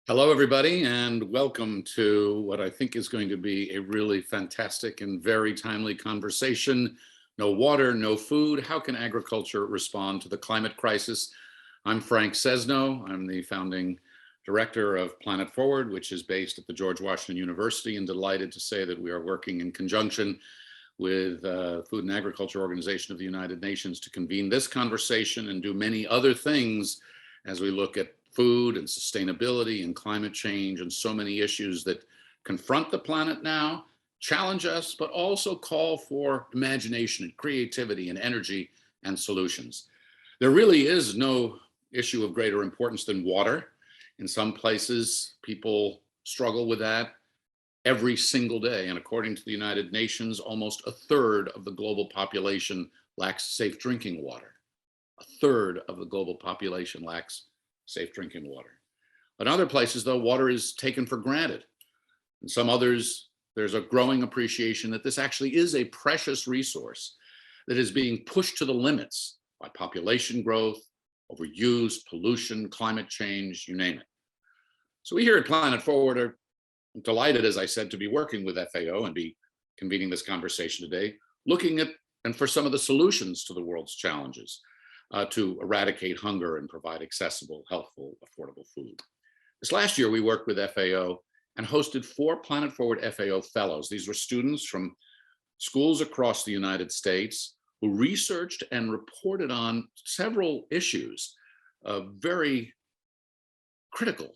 Hello, everybody, and welcome to what I think is going to be a really fantastic and very timely conversation. No water, no food. How can agriculture respond to the climate crisis? I'm Frank Sesno. I'm the founding director of Planet Forward, which is based at the George Washington University, and delighted to say that we are working in conjunction with Food and Agriculture Organization of the United Nations to convene this conversation and do many other things as we look at food and sustainability and climate change and so many issues that confront the planet now, challenge us, but also call for imagination and creativity and energy and solutions. There really is no issue of greater importance than water. In some places, people struggle with that every single day. And according to the United Nations, almost a third of the global population lacks safe drinking water. A third of the global population lacks safe drinking water. In other places, though, water is taken for granted. In some others, there's a growing appreciation that this actually is a precious resource that is being pushed to the limits by population growth, overuse, pollution, climate change, you name it. So we here at Planet Forward are delighted, as I said, to be working with FAO and be convening this conversation today, looking at and for some of the solutions to the world's challenges to eradicate hunger and provide accessible, healthful, affordable food. This last year, we worked with FAO and hosted 4 Planet Forward FAO fellows. These were students from schools across the United States who researched and reported on several issues very critical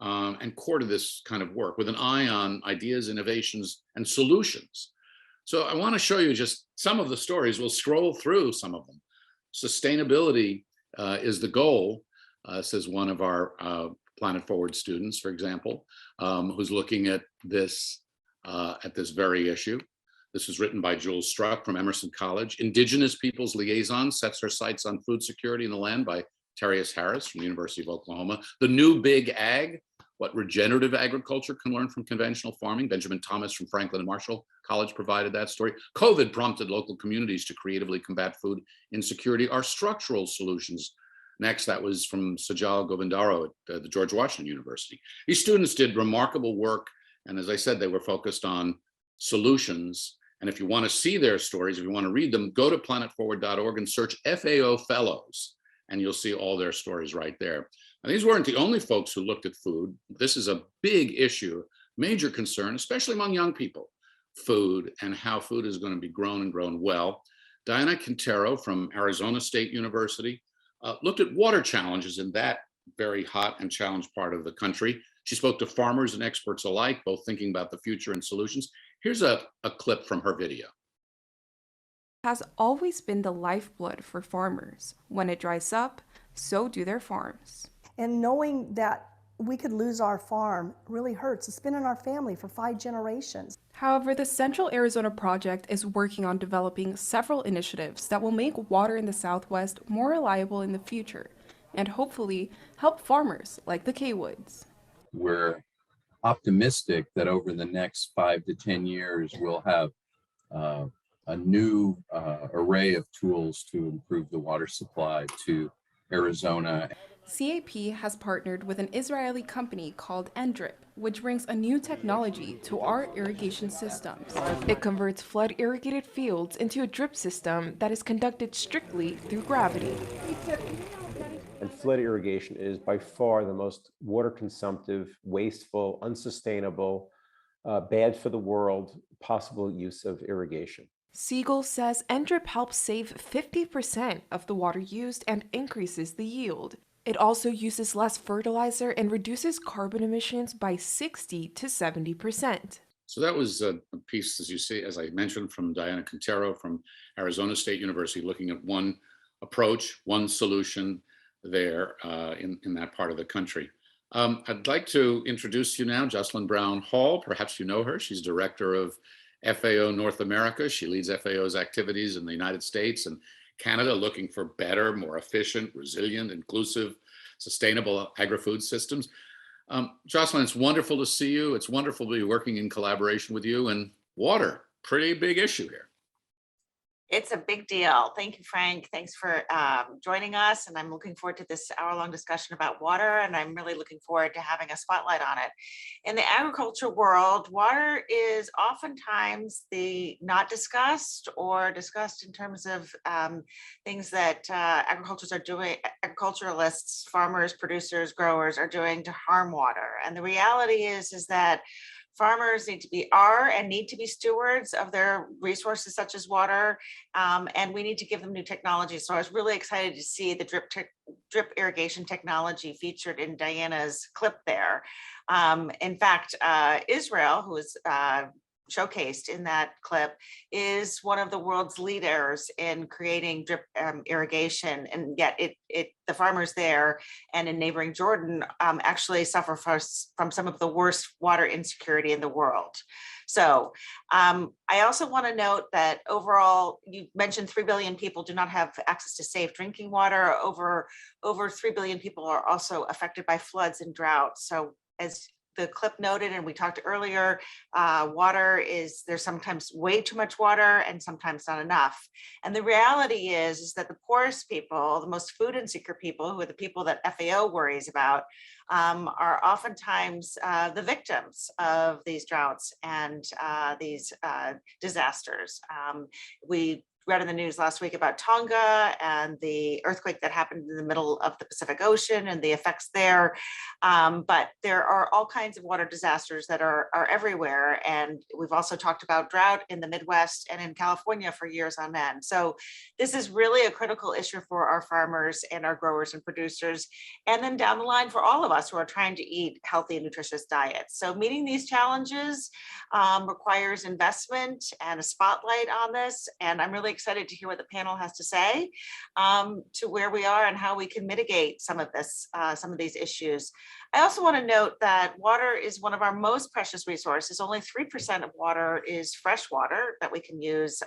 and core to this kind of work with an eye on ideas, innovations, and solutions. So I want to show you just some of the stories. We'll scroll through some of them. Sustainability is the goal, says one of our Planet Forward students, for example, who's looking at this very issue. This was written by Jules Struck from Emerson College. Indigenous Peoples Liaison sets her sights on food security in the land by Terius Harris from the University of Oklahoma. The New Big Ag, what regenerative agriculture can learn from conventional farming. Benjamin Thomas from Franklin and Marshall College provided that story. COVID prompted local communities to creatively combat food insecurity. Our structural solutions. Next, that was from Sajal Govindaro at the George Washington University. These students did remarkable work, and as I said, they were focused on solutions. And if you want to see their stories, if you want to read them, go to planetforward.org and search FAO Fellows, and you'll see all their stories right there. And these weren't the only folks who looked at food. This is a big issue, major concern, especially among young people, food and how food is going to be grown and grown well. Diana Quintero from Arizona State University looked at water challenges in that very hot and challenged part of the country. She spoke to farmers and experts alike, both thinking about the future and solutions. Here's a clip from her video. Has always been the lifeblood for farmers. When it dries up, so do their farms. And knowing that we could lose our farm really hurts. It's been in our family for 5 generations. However, the Central Arizona Project is working on developing several initiatives that will make water in the Southwest more reliable in the future and hopefully help farmers like the K-Woods. We're optimistic that over the next 5 to 10 years, we'll have a new array of tools to improve the water supply to Arizona. CAP has partnered with an Israeli company called Ndrip, which brings a new technology to our irrigation systems. It converts flood-irrigated fields into a drip system that is conducted strictly through gravity. And flood irrigation is by far the most water consumptive, wasteful, unsustainable, bad for the world possible use of irrigation. Siegel says Ndrip helps save 50% of the water used and increases the yield. It also uses less fertilizer and reduces carbon emissions by 60 to 70%. So that was a piece, as you see, as I mentioned, from Diana Quintero from Arizona State University, looking at one approach, one solution there in that part of the country. I'd like to introduce you now, Jocelyn Brown Hall. Perhaps you know her. She's director of FAO North America. She leads FAO's activities in the United States and Canada, looking for better, more efficient, resilient, inclusive, sustainable agri-food systems. Jocelyn, it's wonderful to see you. It's wonderful to be working in collaboration with you. And water, pretty big issue here. It's a big deal. Thank you, Frank. Thanks for joining us. And I'm looking forward to this hour-long discussion about water. And I'm really looking forward to having a spotlight on it. In the agriculture world, water is oftentimes the not discussed or discussed in terms of things that agriculturalists, farmers, producers, growers are doing to harm water. And the reality is that farmers need to be stewards of their resources such as water, and we need to give them new technology. So I was really excited to see the drip irrigation technology featured in Diana's clip there. In fact, Israel, who is showcased in that clip, is one of the world's leaders in creating drip irrigation, and yet the farmers there and in neighboring Jordan actually suffer from some of the worst water insecurity in the world. So I also want to note that overall, you mentioned 3 billion people do not have access to safe drinking water. Over 3 billion people are also affected by floods and droughts. So as the clip noted, and we talked earlier, there's sometimes way too much water and sometimes not enough. And the reality is that the poorest people, the most food insecure people, who are the people that FAO worries about, are oftentimes the victims of these droughts and these disasters. We read in the news last week about Tonga and the earthquake that happened in the middle of the Pacific Ocean and the effects there. But there are all kinds of water disasters that are everywhere. And we've also talked about drought in the Midwest and in California for years on end. So this is really a critical issue for our farmers and our growers and producers. And then down the line for all of us who are trying to eat healthy and nutritious diets. So meeting these challenges requires investment and a spotlight on this. And I'm really excited to hear what the panel has to say to where we are and how we can mitigate some of these issues. I also want to note that water is one of our most precious resources. Only 3% of water is fresh water that we can use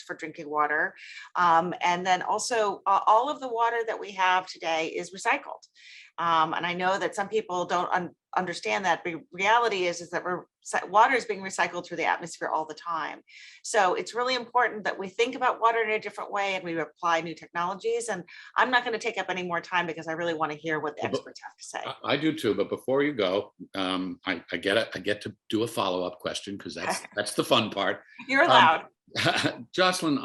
for drinking water. And then also all of the water that we have today is recycled. And I know that some people don't understand that, but reality is that water is being recycled through the atmosphere all the time. So it's really important that we think about water in a different way and we apply new technologies. And I'm not going to take up any more time because I really want to hear what the experts have to say. I do too, but before you go, I get to do a follow-up question because that's the fun part. You're allowed. Jocelyn,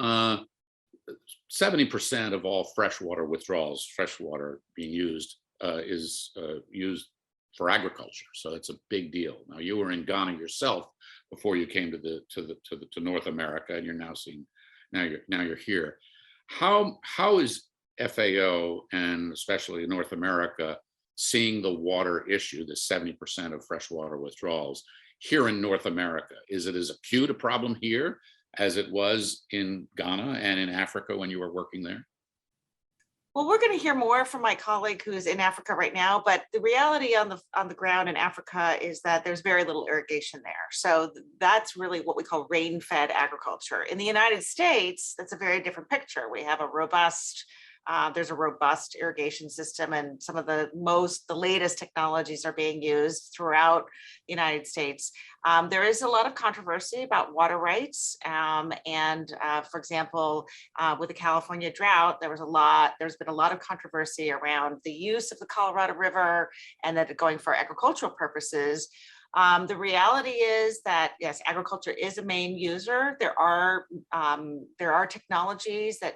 70% of all freshwater withdrawals, freshwater being used, is used for agriculture, so it's a big deal. Now, you were in Ghana yourself before you came to North America, and now you're here. How is FAO and especially North America seeing the water issue, the 70% of freshwater withdrawals here in North America? Is it as acute a problem here as it was in Ghana and in Africa when you were working there? Well, we're going to hear more from my colleague who's in Africa right now, but the reality on the ground in Africa is that there's very little irrigation there. So that's really what we call rain-fed agriculture. In the United States, that's a very different picture. We have there's a robust irrigation system, and some of the latest technologies are being used throughout the United States. There is a lot of controversy about water rights. For example, with the California drought, there's been a lot of controversy around the use of the Colorado River and that going for agricultural purposes. The reality is that, yes, agriculture is a main user. There are technologies that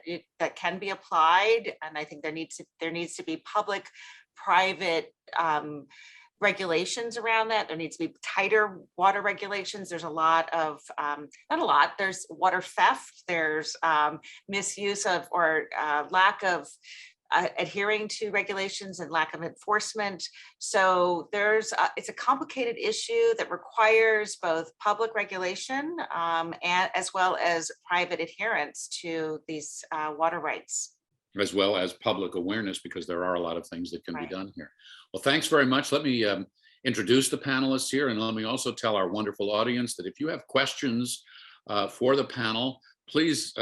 can be applied, and I think there needs to be public-private regulations around that. There needs to be tighter water regulations. There's there's water theft. There's misuse of or lack of adhering to regulations and lack of enforcement. So it's a complicated issue that requires both public regulation and as well as private adherence to these water rights. As well as public awareness, because there are a lot of things that can be done here. Well, thanks very much. Let me introduce the panelists here, and let me also tell our wonderful audience that if you have questions for the panel, please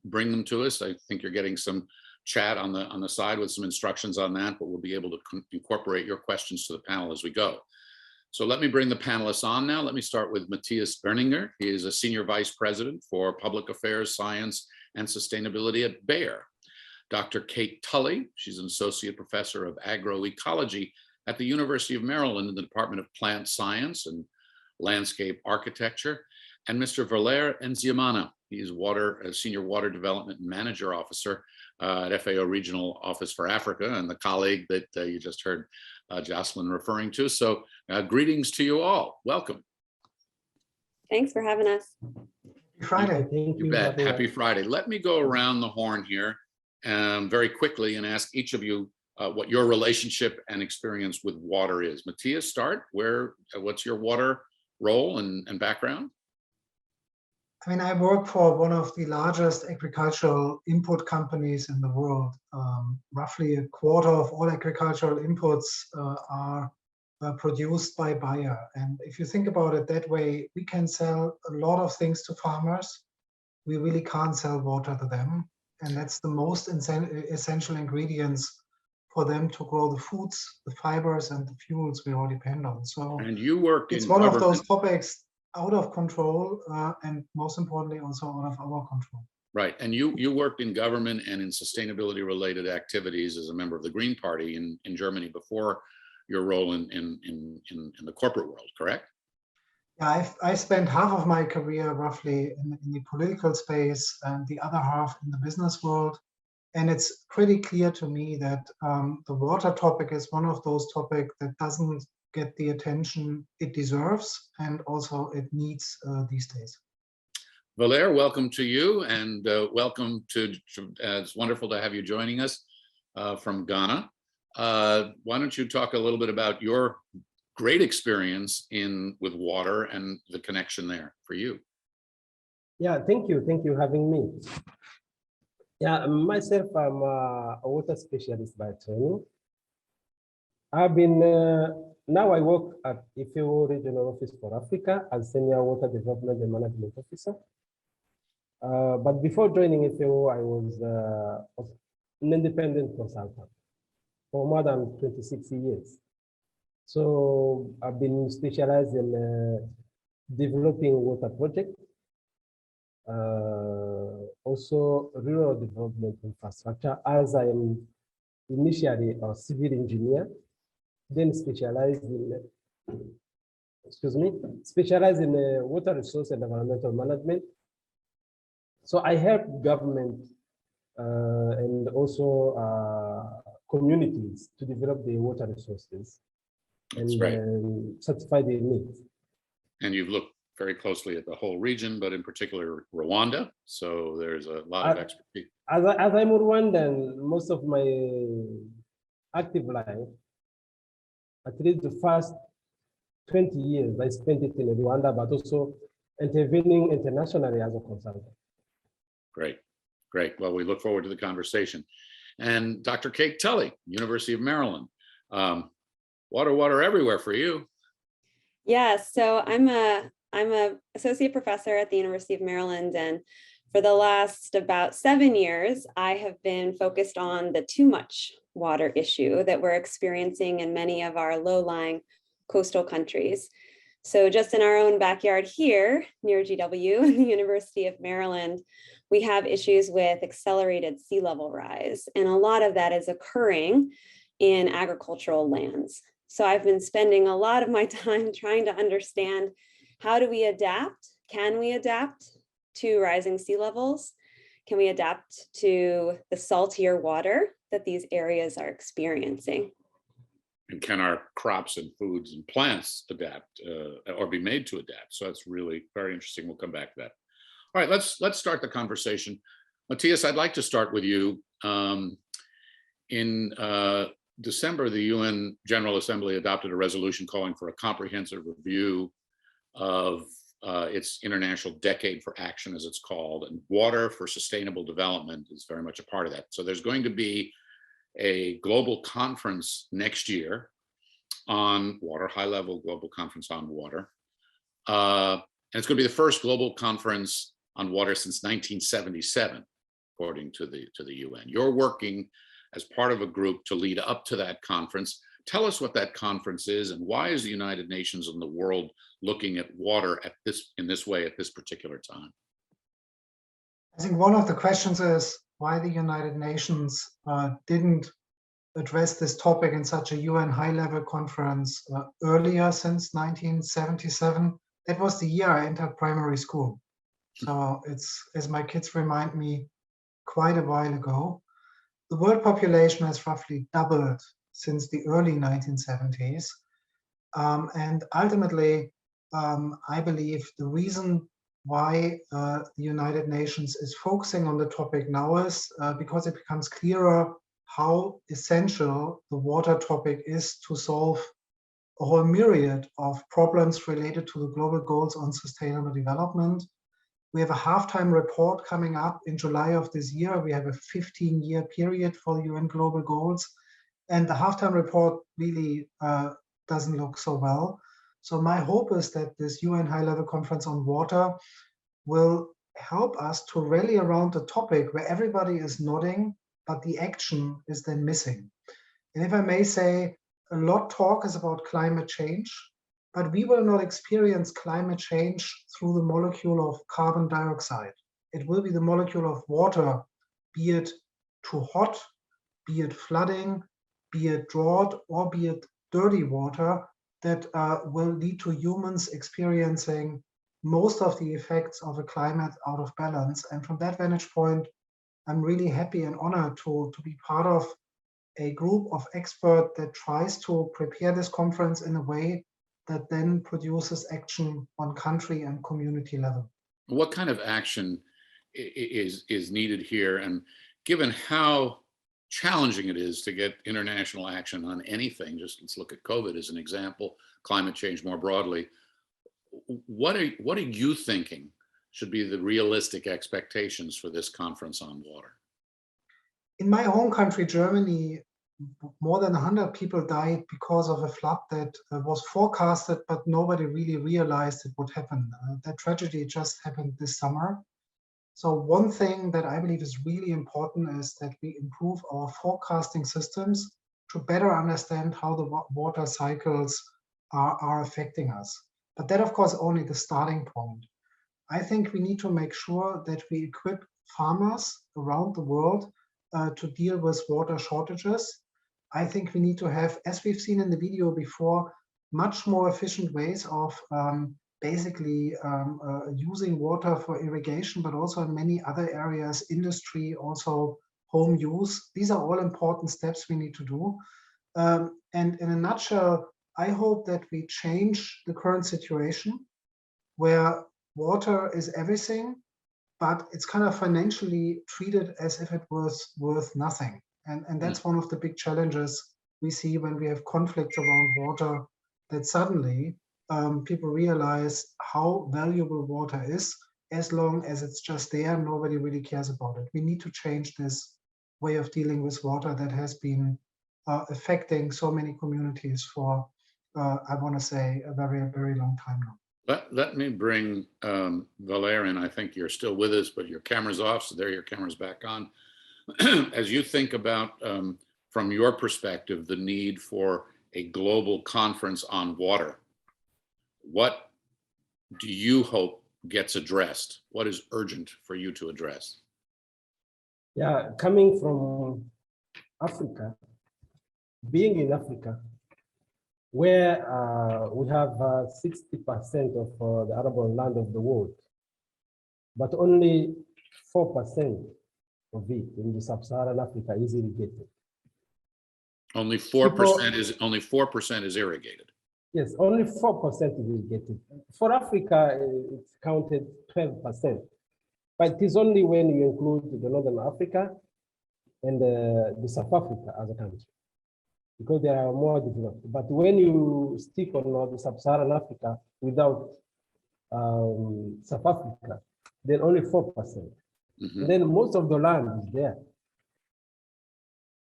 bring them to us. I think you're getting some chat on the side with some instructions on that, but we'll be able to incorporate your questions to the panel as we go. So let me bring the panelists on now. Let me start with Matthias Berninger. He is a Senior Vice President for Public Affairs, Science, and Sustainability at Bayer. Dr. Kate Tully, she's an associate professor of agroecology at the University of Maryland in the Department of Plant Science and Landscape Architecture, and Mr. Valere Nzeyimana. He's Senior Water Development Manager Officer at FAO Regional Office for Africa, and the colleague that you just heard Jocelyn referring to. So greetings to you all. Welcome. Thanks for having us. Friday. Thank you. You bet. Happy Friday. Let me go around the horn here very quickly and ask each of you what your relationship and experience with water is. Matthias, start. What's your water role and background? I mean, I work for one of the largest agricultural input companies in the world. Roughly a quarter of all agricultural inputs are produced by Bayer. And if you think about it that way, we can sell a lot of things to farmers. We really can't sell water to them. And that's the most essential ingredients for them to grow the foods, the fibers, and the fuels we all depend on. So and you work it's in one government. of those topics out of control, and most importantly, also out of our control. Right, and you worked in government and in sustainability related activities as a member of the Green Party in Germany before your role in the corporate world, correct? Yeah, I spent half of my career roughly in the political space and the other half in the business world. And it's pretty clear to me that the water topic is one of those topics that doesn't get the attention it deserves and also it needs these days. Valere, welcome to you, and welcome to, it's wonderful to have you joining us from Ghana. Why don't you talk a little bit about your great experience with water and the connection there for you? Yeah, thank you for having me. Yeah, myself, I'm a water specialist by training. I've been, now I work at FAO Regional Office for Africa as Senior Water Development and Management Officer. But before joining FAO, I was an independent consultant for more than 26 years. So I've been specialized in developing water projects, also rural development infrastructure, as I am initially a civil engineer, then specialized in, water resource and environmental management. So I help government and also communities to develop the water resources and satisfy their needs. And you've looked very closely at the whole region, but in particular Rwanda. So there's a lot of expertise. As I'm Rwandan, most of my active life, at least the first 20 years, I spent it in Rwanda, but also intervening internationally as a consultant. Great, great. Well, we look forward to the conversation. And Dr. Kate Tully, University of Maryland. Water everywhere for you. Yeah, so I'm a associate professor at the University of Maryland, and for the last about 7 years, I have been focused on the too much water issue that we're experiencing in many of our low-lying coastal countries. So just in our own backyard here near GW in the University of Maryland, we have issues with accelerated sea level rise, and a lot of that is occurring in agricultural lands. So I've been spending a lot of my time trying to understand, how do we adapt? Can we adapt to rising sea levels? Can we adapt to the saltier water that these areas are experiencing? And can our crops and foods and plants adapt or be made to adapt? So that's really very interesting. We'll come back to that. All right, let's start the conversation. Matthias, I'd like to start with you. In December, the UN General Assembly adopted a resolution calling for a comprehensive review of its International Decade for Action, as it's called, and water for sustainable development is very much a part of that. So there's going to be a global conference next year on water, high-level global conference on water. And it's going to be the first global conference on water since 1977, according to the UN. You're working as part of a group to lead up to that conference. Tell us what that conference is and why is the United Nations and the world looking at water in this way at this particular time? I think one of the questions is why the United Nations didn't address this topic in such a UN high-level conference earlier since 1977. That was the year I entered primary school. So it's, as my kids remind me, quite a while ago. The world population has roughly doubled since the early 1970s. And ultimately, I believe the reason why the United Nations is focusing on the topic now is because it becomes clearer how essential the water topic is to solve a whole myriad of problems related to the global goals on sustainable development. We have a halftime report coming up in July of this year. We have a 15-year period for the UN global goals. And the halftime report really doesn't look so well. So my hope is that this UN high-level conference on water will help us to rally around the topic where everybody is nodding, but the action is then missing. And if I may say, a lot talk is about climate change, but we will not experience climate change through the molecule of carbon dioxide. It will be the molecule of water, be it too hot, be it flooding, be it drought, or be it dirty water, that will lead to humans experiencing most of the effects of a climate out of balance. And from that vantage point, I'm really happy and honored to be part of a group of experts that tries to prepare this conference in a way that then produces action on country and community level. What kind of action is needed here? And given how challenging it is to get international action on anything, just let's look at COVID as an example, climate change more broadly, what are you thinking should be the realistic expectations for this conference on water? In my home country, Germany, more than 100 people died because of a flood that was forecasted, but nobody really realized it would happen. That tragedy just happened this summer. So one thing that I believe is really important is that we improve our forecasting systems to better understand how the water cycles are affecting us. But that, of course, only the starting point. I think we need to make sure that we equip farmers around the world to deal with water shortages. I think we need to have, as we've seen in the video before, much more efficient ways of basically using water for irrigation, but also in many other areas, industry, also home use. These are all important steps we need to do. And in a nutshell, I hope that we change the current situation where water is everything, but it's kind of financially treated as if it was worth nothing. And that's one of the big challenges we see when we have conflicts around water, that suddenly people realize how valuable water is. As long as it's just there, nobody really cares about it. We need to change this way of dealing with water that has been affecting so many communities for, I want to say, a very, very long time now. Let me bring Valere in. I think you're still with us, but your camera's off, so there your camera's back on. As you think about, from your perspective, the need for a global conference on water, what do you hope gets addressed? What is urgent for you to address? Yeah, coming from Africa, being in Africa, where we have 60% of the arable land of the world, but only 4% of it in the sub-Saharan Africa is irrigated. Only 4% is irrigated. Yes, only 4% is irrigated. For Africa, it's counted 12%. But it is only when you include the Northern Africa and the South Africa as a country, because they are more developed. But when you stick on the Sub-Saharan Africa without South Africa, then only 4%. And then most of the land is there.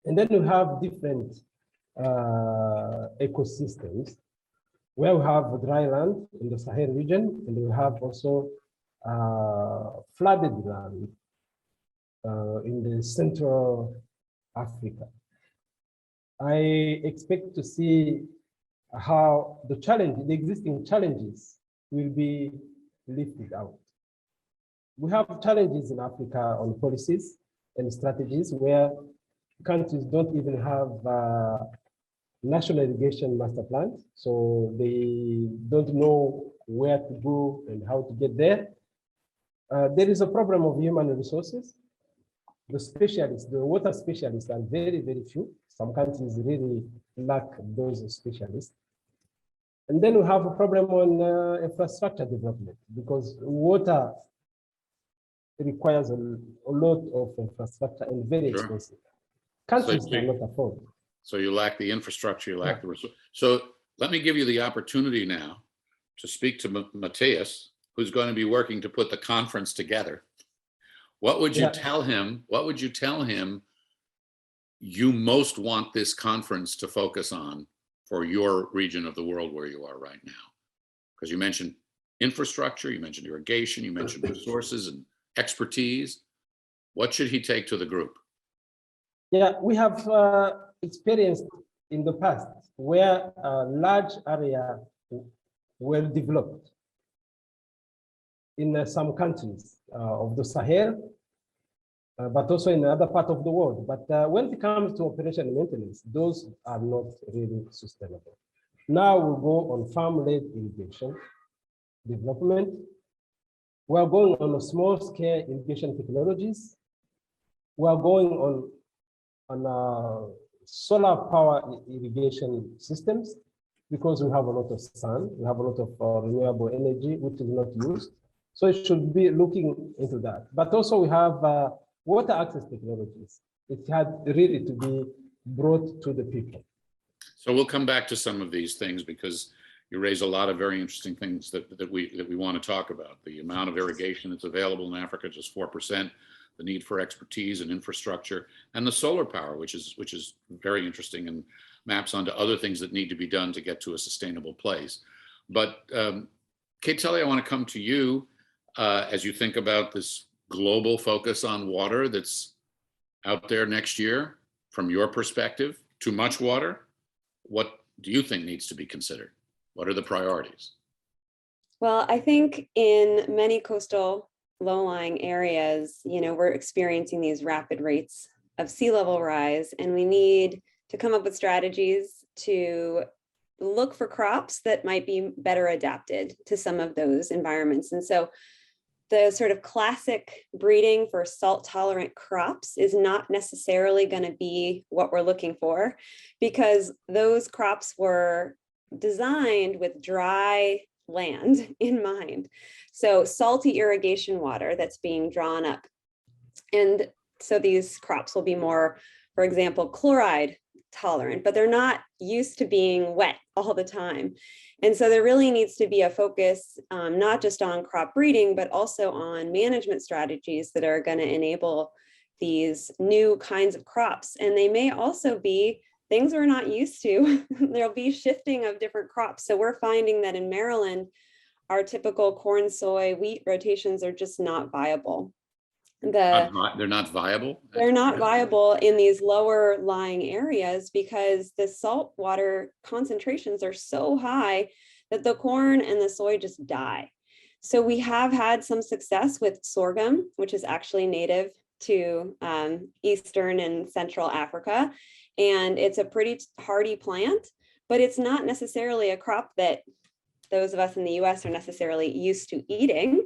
And then you have different ecosystems where we have dry land in the Sahel region, and we have also flooded land in the Central Africa. I expect to see how the existing challenges will be lifted out. we have challenges in Africa on policies and strategies where countries don't even have national irrigation master plans, so they don't know where to go and how to get there. There is a problem of human resources. The specialists, the water specialists are very, very few. Some countries really lack those specialists. And then we have a problem on infrastructure development, because water requires a lot of infrastructure and very Sure. expensive. Countries So- cannot afford. So you lack the infrastructure, you lack the resource. So let me give you the opportunity now to speak to Matthias, who's going to be working to put the conference together. What would you Yeah. tell him? What would you tell him you most want this conference to focus on for your region of the world where you are right now? Because you mentioned infrastructure, you mentioned irrigation, you mentioned resources and expertise. What should he take to the group? Yeah, we have experienced in the past where a large area were developed in some countries of the Sahel, but also in other part of the world. But when it comes to operation and maintenance, those are not really sustainable. Now we go on farm-led irrigation development. We are going on a small-scale irrigation technologies. We are going on solar power irrigation systems, because we have a lot of sun, we have a lot of renewable energy which is not used. So it should be looking into that. But also we have water access technologies. It had really to be brought to the people. So we'll come back to some of these things, because you raise a lot of very interesting things that we want to talk about. The amount of irrigation that's available in Africa, just 4%, the need for expertise and infrastructure, and the solar power, which is very interesting and maps onto other things that need to be done to get to a sustainable place. But Kate Tully, I want to come to you as you think about this global focus on water that's out there next year. From your perspective, too much water? What do you think needs to be considered? What are the priorities? Well, I think in many coastal low-lying areas, we're experiencing these rapid rates of sea level rise, and we need to come up with strategies to look for crops that might be better adapted to some of those environments. And so the sort of classic breeding for salt-tolerant crops is not necessarily going to be what we're looking for, because those crops were designed with dry land in mind. So salty irrigation water that's being drawn up. And so these crops will be more, for example, chloride tolerant, but they're not used to being wet all the time. And so there really needs to be a focus, not just on crop breeding, but also on management strategies that are going to enable these new kinds of crops. And they may also be things we're not used to. There'll be shifting of different crops. So we're finding that in Maryland, our typical corn, soy, wheat rotations are just not viable. They're not viable? They're not viable in these lower lying areas because the salt water concentrations are so high that the corn and the soy just die. So we have had some success with sorghum, which is actually native to Eastern and Central Africa. And it's a pretty hardy plant, but it's not necessarily a crop that those of us in the US are necessarily used to eating.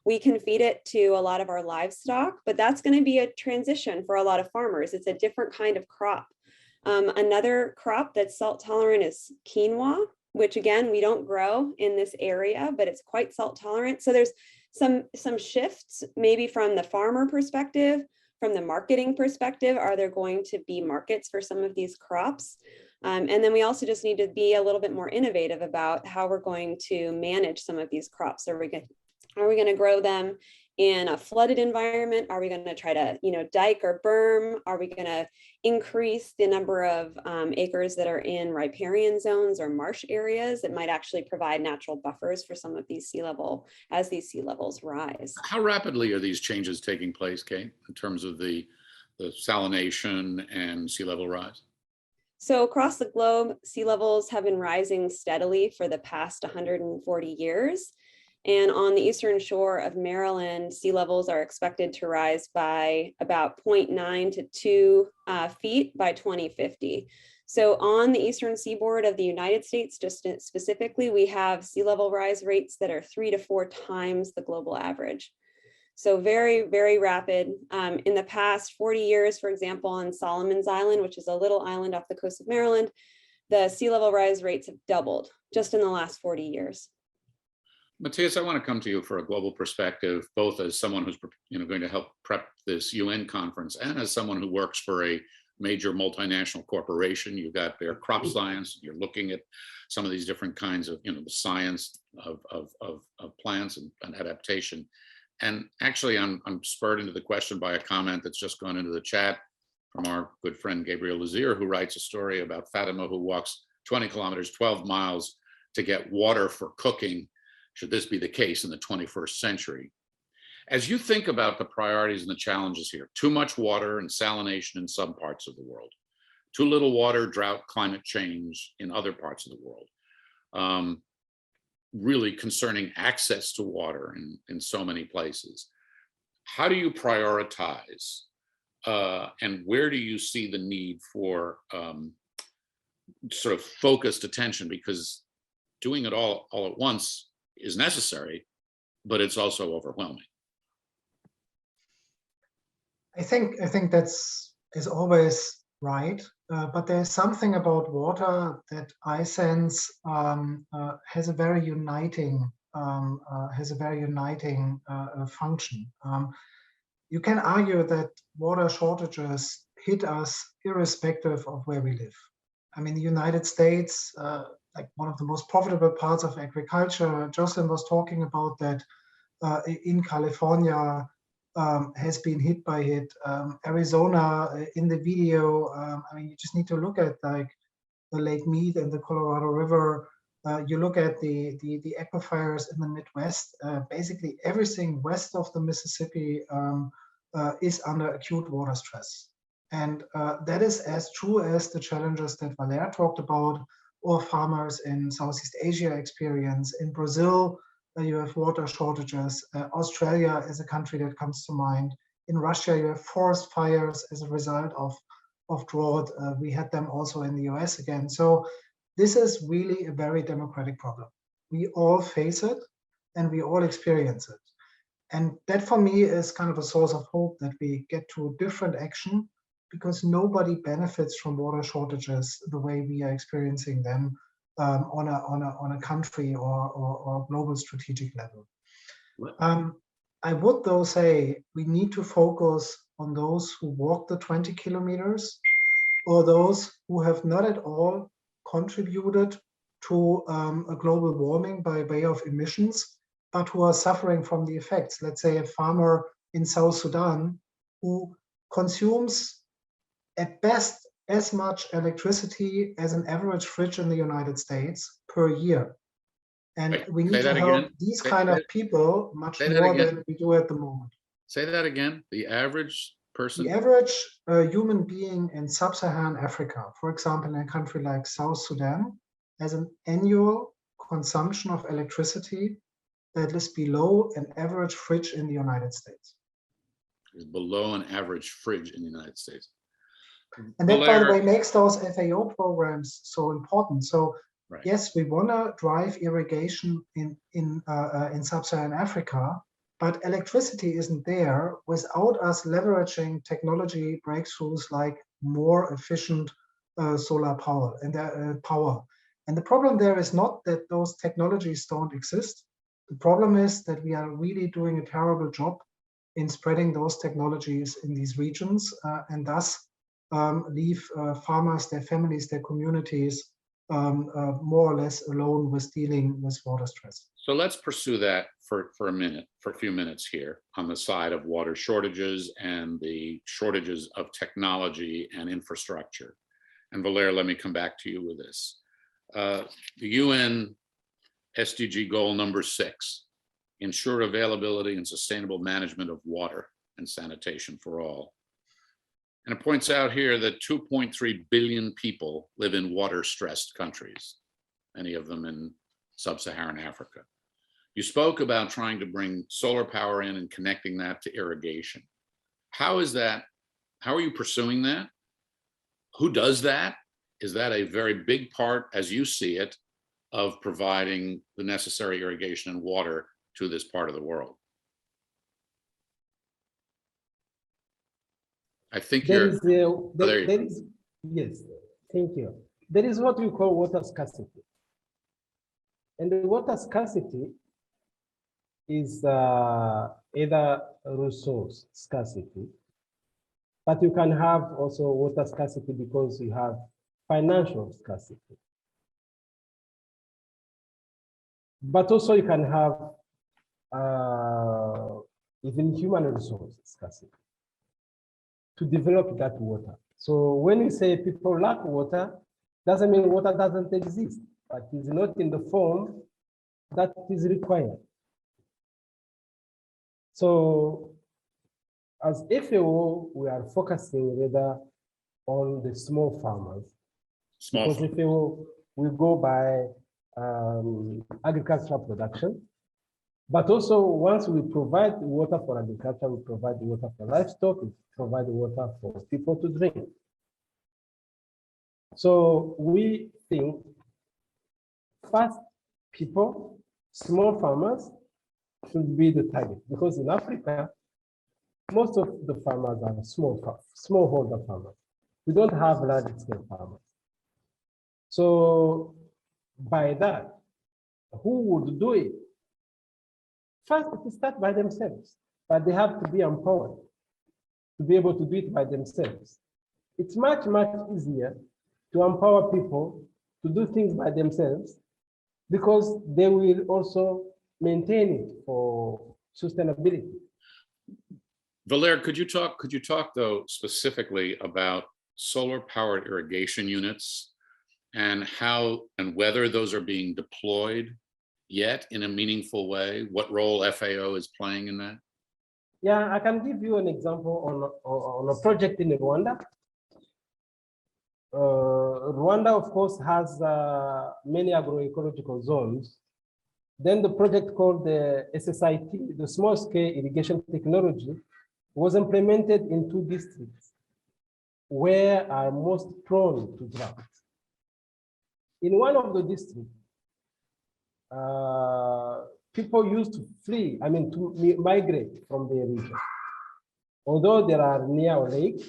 We can feed it to a lot of our livestock, but that's going to be a transition for a lot of farmers. It's a different kind of crop. Another crop that's salt tolerant is quinoa, which again, we don't grow in this area, but it's quite salt tolerant. So there's some shifts maybe from the farmer perspective, from the marketing perspective. Are there going to be markets for some of these crops? And then we also just need to be a little bit more innovative about how we're going to manage some of these crops. Are we going to grow them in a flooded environment? Are we going to try to, dike or berm? Are we going to increase the number of acres that are in riparian zones or marsh areas that might actually provide natural buffers for some of these as these sea levels rise? How rapidly are these changes taking place, Kate, in terms of the salination and sea level rise? So across the globe, sea levels have been rising steadily for the past 140 years. And on the eastern shore of Maryland, sea levels are expected to rise by about 0.9 to 2 feet by 2050. So on the eastern seaboard of the United States, just specifically, we have sea level rise rates that are 3 to 4 times the global average. So very, very rapid. In the past 40 years, for example, on Solomon's Island, which is a little island off the coast of Maryland, the sea level rise rates have doubled just in the last 40 years. Matthias, I want to come to you for a global perspective, both as someone who's going to help prep this UN conference and as someone who works for a major multinational corporation. You've got their crop science. You're looking at some of these different kinds of, the science of plants and adaptation. And actually, I'm spurred into the question by a comment that's just gone into the chat from our good friend Gabriel Lazier, who writes a story about Fatima, who walks 20 kilometers, 12 miles to get water for cooking. Should this be the case in the 21st century? As you think about the priorities and the challenges here, too much water and salination in some parts of the world, too little water, drought, climate change in other parts of the world, really concerning access to water in so many places. How do you prioritize and where do you see the need for sort of focused attention? Because doing it all at once is necessary, but it's also overwhelming. I think that's is always right, but there's something about water that I sense has a very uniting function. You can argue that water shortages hit us irrespective of where we live. I mean, the United States, like one of the most profitable parts of agriculture, Jocelyn was talking about that in California, has been hit by it. Arizona in the video, I mean, you just need to look at like the Lake Mead and the Colorado River. You look at the aquifers in the Midwest. Basically, everything west of the Mississippi is under acute water stress. And that is as true as the challenges that Valere talked about, or farmers in Southeast Asia experience. In Brazil, you have water shortages. Australia is a country that comes to mind. In Russia, you have forest fires as a result of drought. We had them also in the US again. So this is really a very democratic problem. We all face it and we all experience it. And that for me is kind of a source of hope that we get to different action, because nobody benefits from water shortages the way we are experiencing them on a country or global strategic level. I would though say we need to focus on those who walk the 20 kilometers or those who have not at all contributed to a global warming by way of emissions, but who are suffering from the effects. Let's say a farmer in South Sudan who consumes at best as much electricity as an average fridge in the United States per year. And Wait, we need to help these kind of people much more than we do at the moment. Say that again, the average person? The average human being in sub-Saharan Africa, for example, in a country like South Sudan, has an annual consumption of electricity that is below an average fridge in the United States. Is below an average fridge in the United States. And that, by the way, makes those FAO programs so important. So right. Yes, we want to drive irrigation in sub-Saharan Africa, but electricity isn't there without us leveraging technology breakthroughs like more efficient solar power. And the problem there is not that those technologies don't exist. The problem is that we are really doing a terrible job in spreading those technologies in these regions, and thus leave farmers, their families, their communities more or less alone with dealing with water stress. So let's pursue that for a few minutes here on the side of water shortages and the shortages of technology and infrastructure. And Valere, let me come back to you with this. The UN SDG goal number 6, ensure availability and sustainable management of water and sanitation for all. And it points out here that 2.3 billion people live in water-stressed countries, many of them in sub-Saharan Africa. You spoke about trying to bring solar power in and connecting that to irrigation. How is that? How are you pursuing that? Who does that? Is that a very big part, as you see it, of providing the necessary irrigation and water to this part of the world? I think There you're, is, there you there go. is, yes, thank you. There is what we call water scarcity. And the water scarcity is either resource scarcity, but you can have also water scarcity because you have financial scarcity. But also you can have even human resource scarcity to develop that water. So when you say people lack water, doesn't mean water doesn't exist, but it's not in the form that is required. So as FAO, we are focusing rather on the small farmers. Small Because FAO, we go by agricultural production. But also, once we provide water for agriculture, we provide water for livestock, we provide water for people to drink. So we think first people, small farmers should be the target, because in Africa, most of the farmers are smallholder farmers. We don't have large scale farmers. So by that, who would do it? First, it starts by themselves, but they have to be empowered to be able to do it by themselves. It's much, much easier to empower people to do things by themselves because they will also maintain it for sustainability. Valere, could you talk though specifically about solar powered irrigation units and how and whether those are being deployed yet in a meaningful way? What role FAO is playing in that? Yeah, I can give you an example on a project in Rwanda. Rwanda, of course, has many agroecological zones. Then the project called the SSIT, the small scale irrigation technology, was implemented in 2 districts where are most prone to drought. In one of the districts, people used to flee, to migrate from their region. Although there are near a lake,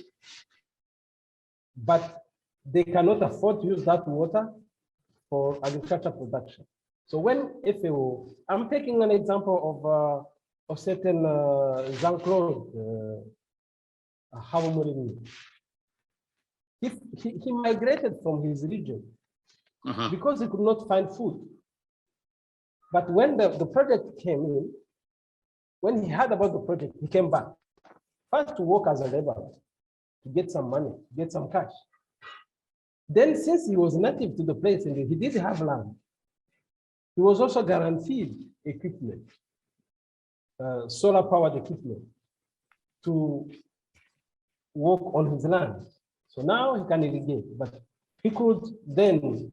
but they cannot afford to use that water for agriculture production. So when FAO, I'm taking an example of certain Jean-Claude Habumuremyi. He migrated from his region because he could not find food. But when the project came in, when he heard about the project, he came back. First to work as a laborer, to get some money, get some cash. Then since he was native to the place and he did have land, he was also guaranteed equipment, solar powered equipment to work on his land. So now he can irrigate, but he could then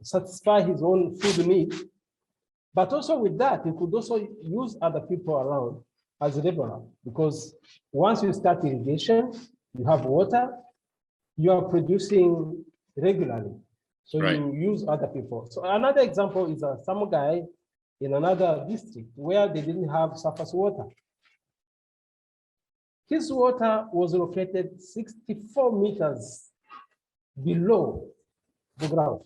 satisfy his own food needs. But also with that, he could also use other people around as a laborer, because once you start irrigation, you have water, you are producing regularly. So you use other people. So another example is some guy in another district where they didn't have surface water. His water was located 64 meters below the ground.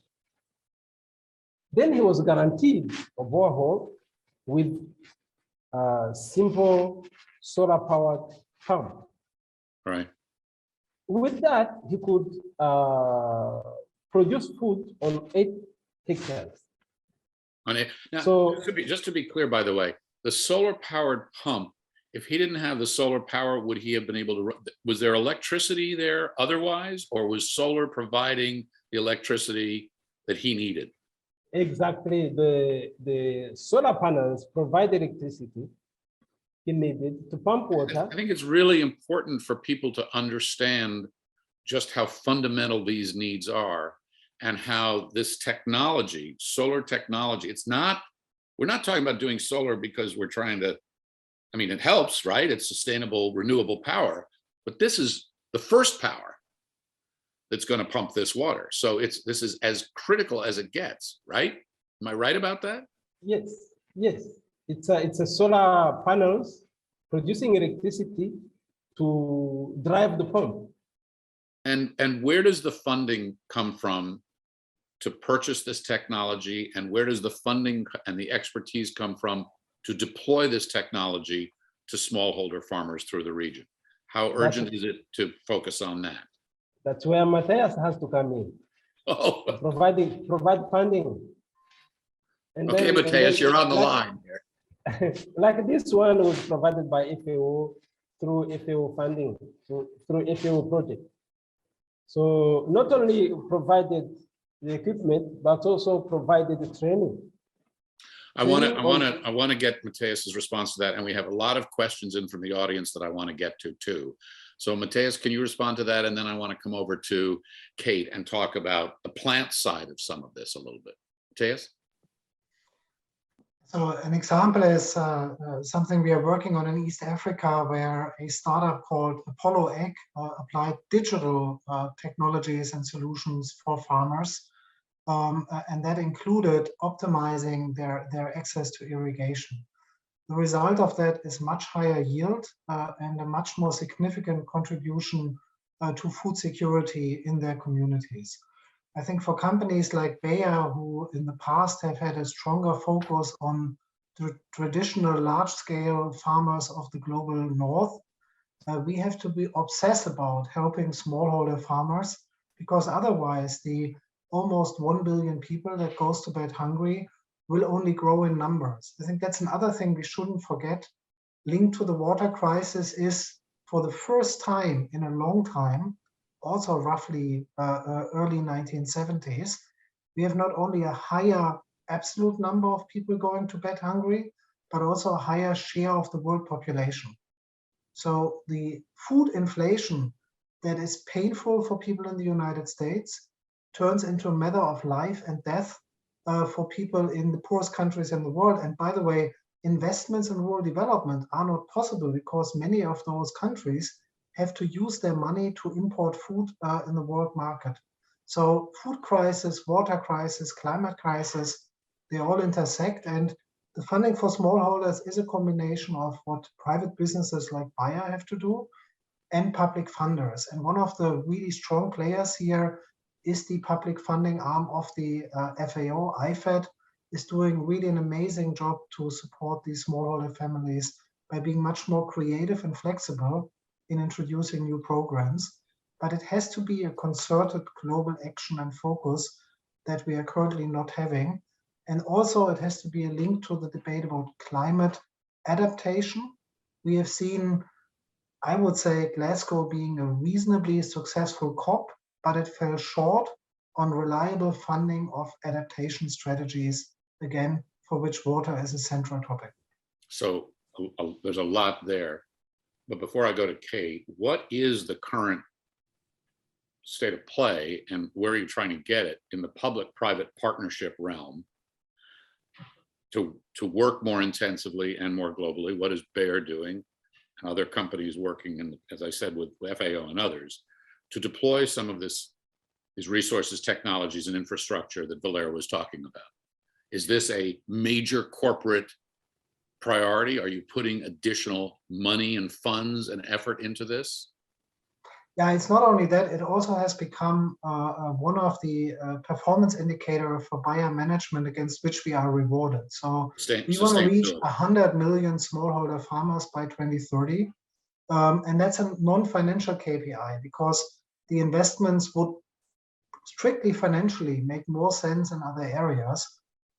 Then he was guaranteed a borehole with a simple solar powered pump. Right. With that, he could produce food on 8 hectares. Now, So just to be clear, by the way, the solar powered pump, if he didn't have the solar power, would he have been able to, was there electricity there otherwise, or was solar providing the electricity that he needed? exactly, the solar panels provide electricity he needed to pump water. I think it's really important for people to understand just how fundamental these needs are and how this technology, solar technology, we're not talking about doing solar because we're trying to, I mean, it helps, right? It's sustainable, renewable power, but this is the first power that's going to pump this water. So this is as critical as it gets, right? Am I right about that? Yes, yes. It's a solar panels producing electricity to drive the pump. And where does the funding come from to purchase this technology? And where does the funding and the expertise come from to deploy this technology to smallholder farmers through the region? How urgent is it to focus on that? That's where Matthias has to come in. Oh, Provide funding. And okay, then, Matthias, you're on the line here. Like this one was provided by FAO through FAO funding, through FAO project. So not only provided the equipment, but also provided the training. I want to get Matthias's response to that, and we have a lot of questions in from the audience that I want to get to too. So Matthias, can you respond to that? And then I want to come over to Kate and talk about the plant side of some of this a little bit. Matthias? So an example is something we are working on in East Africa, where a startup called Apollo Egg applied digital technologies and solutions for farmers. And that included optimizing their access to irrigation. The result of that is much higher yield and a much more significant contribution to food security in their communities. I think for companies like Bayer, who in the past have had a stronger focus on the traditional large-scale farmers of the global north, we have to be obsessed about helping smallholder farmers, because otherwise the almost 1 billion people that goes to bed hungry will only grow in numbers. I think that's another thing we shouldn't forget. Linked to the water crisis is, for the first time in a long time, also roughly early 1970s, we have not only a higher absolute number of people going to bed hungry, but also a higher share of the world population. So the food inflation that is painful for people in the United States turns into a matter of life and death for people in the poorest countries in the world. And by the way, investments in rural development are not possible because many of those countries have to use their money to import food in the world market. So food crisis, water crisis, climate crisis, they all intersect. And the funding for smallholders is a combination of what private businesses like Bayer have to do and public funders. And one of the really strong players here is the public funding arm of the FAO. IFAD is doing really an amazing job to support these smallholder families by being much more creative and flexible in introducing new programs. But it has to be a concerted global action and focus that we are currently not having. And also it has to be a link to the debate about climate adaptation. We have seen, I would say, Glasgow being a reasonably successful COP, but it fell short on reliable funding of adaptation strategies, again, for which water is a central topic. So there's a lot there. But before I go to Kate, what is the current state of play and where are you trying to get it in the public-private partnership realm to work more intensively and more globally? What is Bayer doing and other companies working, in, as I said, with FAO and others, to deploy some of these resources, technologies, and infrastructure that Valere was talking about? Is this a major corporate priority? Are you putting additional money and funds and effort into this? Yeah, it's not only that, it also has become one of the performance indicators for Bayer management against which we are rewarded. So we want to reach 100 million smallholder farmers by 2030. And that's a non-financial KPI because the investments would strictly financially make more sense in other areas.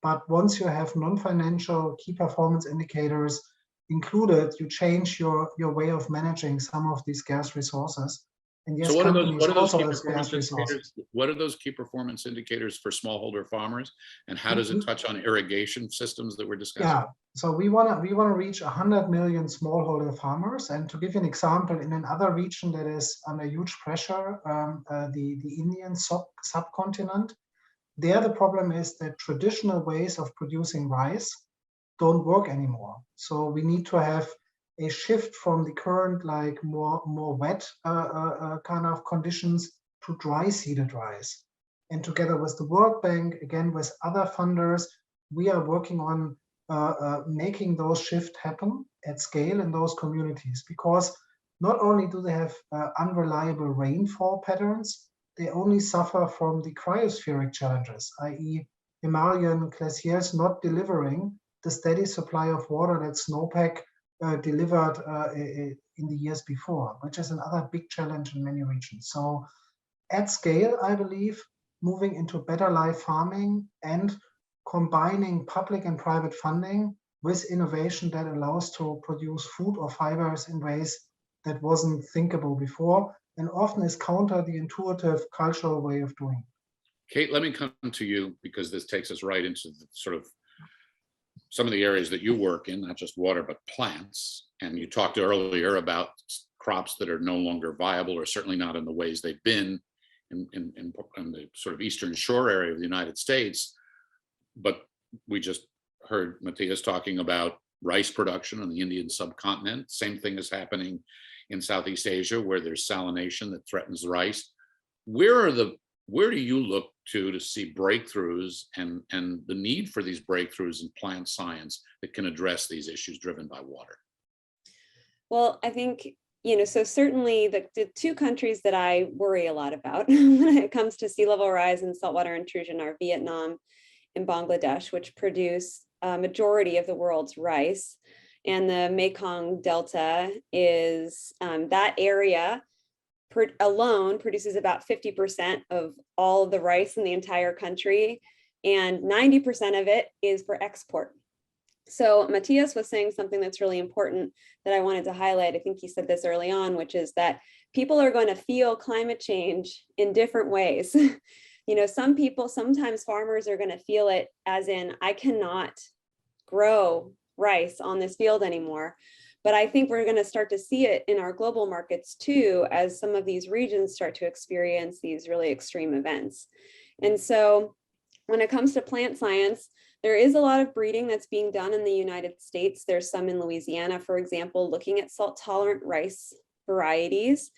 But once you have non-financial key performance indicators included, you change your way of managing some of these scarce resources. And yes, so what are those key performance indicators for smallholder farmers, and how does it touch on irrigation systems that we're discussing? Yeah, so we want to reach 100 million smallholder farmers. And to give you an example, in another region that is under huge pressure, the Indian subcontinent, there the problem is that traditional ways of producing rice don't work anymore. So we need to have a shift from the current like more wet kind of conditions to dry seeded rice. And together with the World Bank, again with other funders, we are working on making those shifts happen at scale in those communities, because not only do they have unreliable rainfall patterns, they only suffer from the cryospheric challenges, i.e. Himalayan glaciers not delivering the steady supply of water that snowpack delivered in the years before, which is another big challenge in many regions. So at scale, I believe, moving into better life farming and combining public and private funding with innovation that allows to produce food or fibers in ways that wasn't thinkable before, and often is counter the intuitive cultural way of doing. Kate, let me come to you, because this takes us right into the sort of some of the areas that you work in, not just water, but plants. And you talked earlier about crops that are no longer viable, or certainly not in the ways they've been in the sort of Eastern Shore area of the United States. But we just heard Matthias talking about rice production on the Indian subcontinent. Same thing is happening in Southeast Asia, where there's salination that threatens rice. Where do you look to see breakthroughs and the need for these breakthroughs in plant science that can address these issues driven by water? Well, I think, so certainly the two countries that I worry a lot about when it comes to sea level rise and saltwater intrusion are Vietnam and Bangladesh, which produce a majority of the world's rice. And the Mekong Delta is that area alone produces about 50% of all of the rice in the entire country, and 90% of it is for export. So Matthias was saying something that's really important that I wanted to highlight. I think he said this early on, which is that people are going to feel climate change in different ways. Sometimes farmers are going to feel it as in, I cannot grow rice on this field anymore. But I think we're going to start to see it in our global markets too, as some of these regions start to experience these really extreme events. And so when it comes to plant science, there is a lot of breeding that's being done in the United States. There's some in Louisiana, for example, looking at salt-tolerant rice varieties,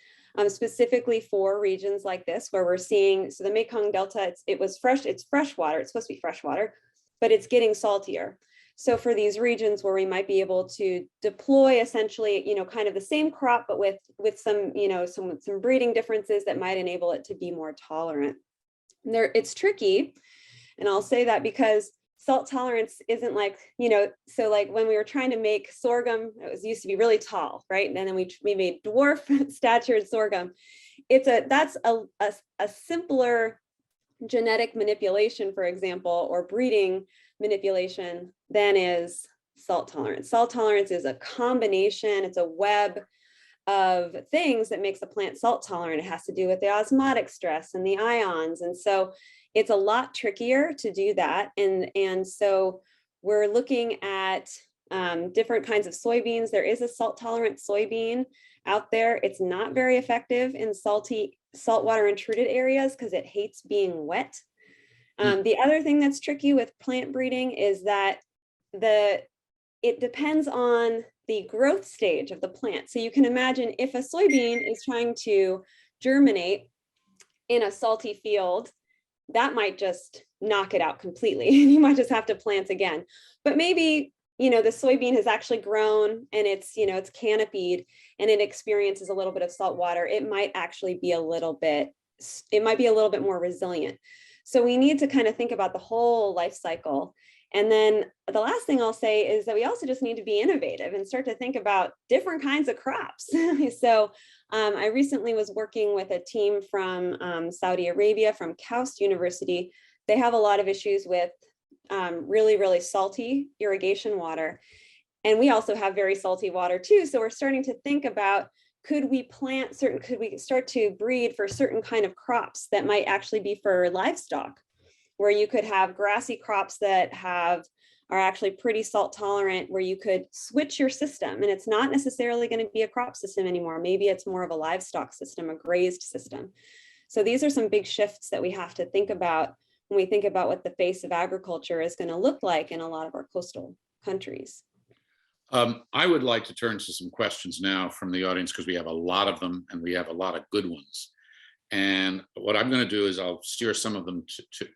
specifically for regions like this, where we're seeing, so the Mekong Delta, it's fresh water, it's supposed to be fresh water, but it's getting saltier. So for these regions where we might be able to deploy essentially, kind of the same crop, but with some, some breeding differences that might enable it to be more tolerant. It's tricky. And I'll say that because salt tolerance isn't like, so like when we were trying to make sorghum, used to be really tall, right? And then we made dwarf statured sorghum. That's a simpler genetic manipulation, for example, or breeding manipulation than is salt tolerance. Salt tolerance is a combination, it's a web of things that makes the plant salt tolerant. It has to do with the osmotic stress and the ions. And so it's a lot trickier to do that. And so we're looking at different kinds of soybeans. There is a salt tolerant soybean out there. It's not very effective in saltwater intruded areas because it hates being wet. The other thing that's tricky with plant breeding is that it depends on the growth stage of the plant. So you can imagine if a soybean is trying to germinate in a salty field, that might just knock it out completely. You might just have to plant again. But maybe, the soybean has actually grown and it's canopied and it experiences a little bit of salt water. It might actually be a little bit more resilient. So we need to kind of think about the whole life cycle. And then the last thing I'll say is that we also just need to be innovative and start to think about different kinds of crops. So I recently was working with a team from Saudi Arabia, from KAUST University. They have a lot of issues with really, really salty irrigation water. And we also have very salty water too. So we're starting to think about, could we start to breed for certain kind of crops that might actually be for livestock, where you could have grassy crops that are actually pretty salt tolerant, where you could switch your system. And it's not necessarily going to be a crop system anymore. Maybe it's more of a livestock system, a grazed system. So these are some big shifts that we have to think about when we think about what the face of agriculture is going to look like in a lot of our coastal countries. I would like to turn to some questions now from the audience because we have a lot of them and we have a lot of good ones. And what I'm going to do is I'll steer some of them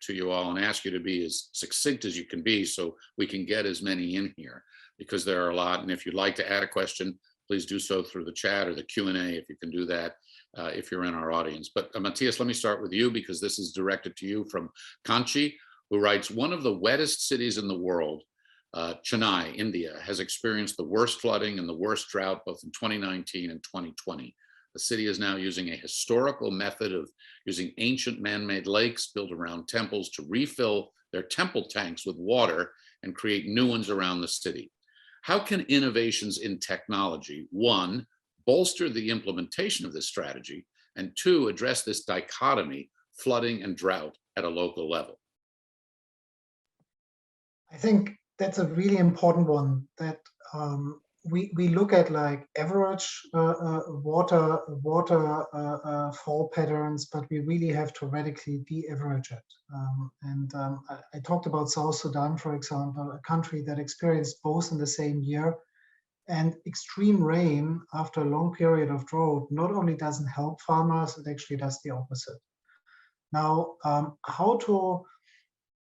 to you all and ask you to be as succinct as you can be so we can get as many in here because there are a lot. And if you'd like to add a question, please do so through the chat or the Q&A if you can do that if you're in our audience. But Matthias, let me start with you because this is directed to you from Kanchi, who writes, one of the wettest cities in the world, Chennai, India, has experienced the worst flooding and the worst drought both in 2019 and 2020. The city is now using a historical method of using ancient man-made lakes built around temples to refill their temple tanks with water and create new ones around the city. How can innovations in technology, one, bolster the implementation of this strategy, and two, address this dichotomy, flooding and drought at a local level? I think that's a really important one that we look at like average water fall patterns, but we really have to radically de-average it. I talked about South Sudan, for example, a country that experienced both in the same year. And extreme rain after a long period of drought not only doesn't help farmers, it actually does the opposite. Now, how to